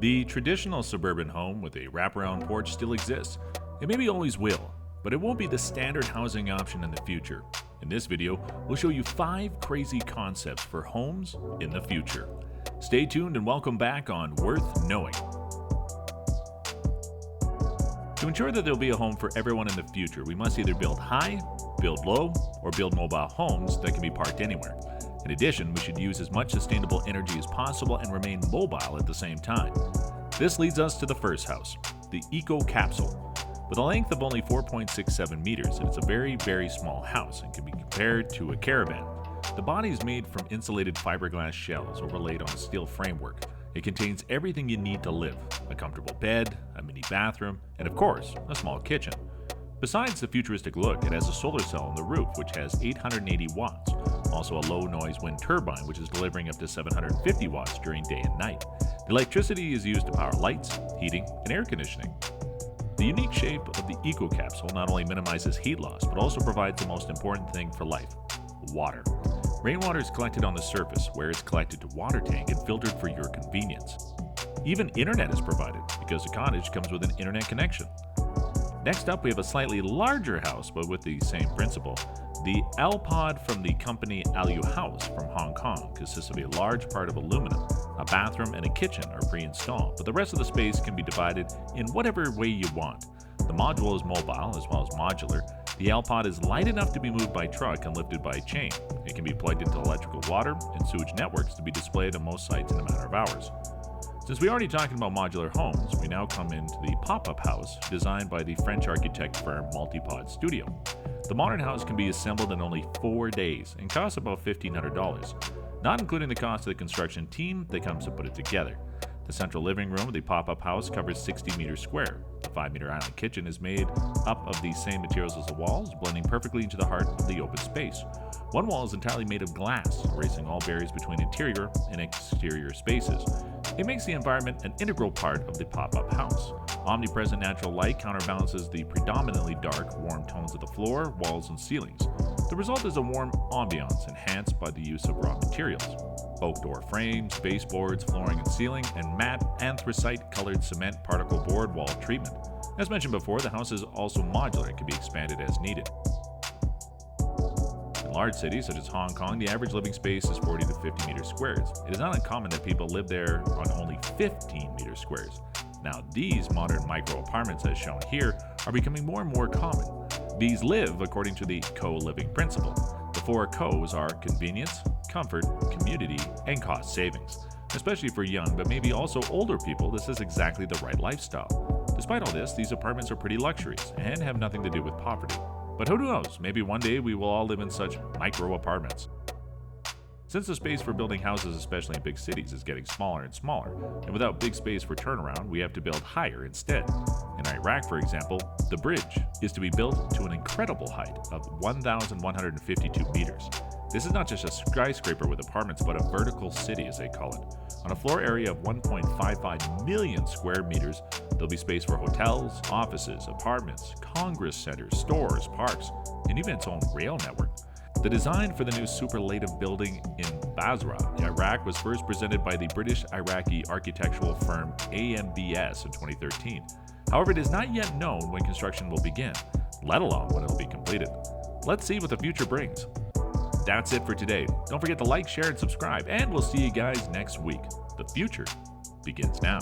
The traditional suburban home with a wraparound porch still exists. It maybe always will, but it won't be the standard housing option in the future. In this video, we'll show you 5 crazy concepts for homes in the future. Stay tuned and welcome back on Worth Knowing. To ensure that there'll be a home for everyone in the future, we must either build high, build low, or build mobile homes that can be parked anywhere. In addition, we should use as much sustainable energy as possible and remain mobile at the same time. This leads us to the first house, the Ecocapsule. With a length of only 4.67 meters, it is a very, very small house and can be compared to a caravan. The body is made from insulated fiberglass shells overlaid on a steel framework. It contains everything you need to live: a comfortable bed, a mini bathroom, and of course, a small kitchen. Besides the futuristic look, it has a solar cell on the roof which has 880 watts, also a low-noise wind turbine which is delivering up to 750 watts during day and night. The electricity is used to power lights, heating, and air conditioning. The unique shape of the Ecocapsule not only minimizes heat loss, but also provides the most important thing for life: water. Rainwater is collected on the surface, where it's collected to water tank and filtered for your convenience. Even internet is provided, because the cottage comes with an internet connection. Next up, we have a slightly larger house, but with the same principle. The ALPOD from the company Alu House from Hong Kong consists of a large part of aluminum. A bathroom and a kitchen are pre-installed, but the rest of the space can be divided in whatever way you want. The module is mobile as well as modular. The ALPOD is light enough to be moved by truck and lifted by chain. It can be plugged into electrical, water, and sewage networks to be displayed on most sites in a matter of hours. Since we're already talking about modular homes, we now come into the pop-up house designed by the French architect firm Multipod Studio. The modern house can be assembled in only 4 days and costs about $1,500, not including the cost of the construction team that comes to put it together. The central living room of the pop-up house covers 60 meters square. The 5-meter island kitchen is made up of the same materials as the walls, blending perfectly into the heart of the open space. One wall is entirely made of glass, erasing all barriers between interior and exterior spaces. It makes the environment an integral part of the pop-up house. Omnipresent natural light counterbalances the predominantly dark, warm tones of the floor, walls, and ceilings. The result is a warm ambiance enhanced by the use of raw materials: oak door frames, baseboards, flooring and ceiling, and matte anthracite-colored cement particle board wall treatment. As mentioned before, the house is also modular and can be expanded as needed. In large cities such as Hong Kong, the average living space is 40 to 50 meters squares. It is not uncommon that people live there on only 15 meters squares. Now, these modern microappartments, as shown here, are becoming more and more common. These live according to the co-living principle. The 4 co's are convenience, comfort, community, and cost savings. Especially for young, but maybe also older people, this is exactly the right lifestyle. Despite all this, these apartments are pretty luxurious and have nothing to do with poverty. But who knows, maybe one day we will all live in such micro-apartments. Since the space for building houses, especially in big cities, is getting smaller and smaller, and without big space for turnaround, we have to build higher instead. In Iraq, for example, the bridge is to be built to an incredible height of 1,152 meters. This is not just a skyscraper with apartments, but a vertical city, as they call it. On a floor area of 1.55 million square meters, there'll be space for hotels, offices, apartments, congress centers, stores, parks, and even its own rail network. The design for the new superlative building in Basra, Iraq, was first presented by the British-Iraqi architectural firm AMBS in 2013. However, it is not yet known when construction will begin, let alone when it will be completed. Let's see what the future brings. That's it for today. Don't forget to like, share, and subscribe, and we'll see you guys next week. The future begins now.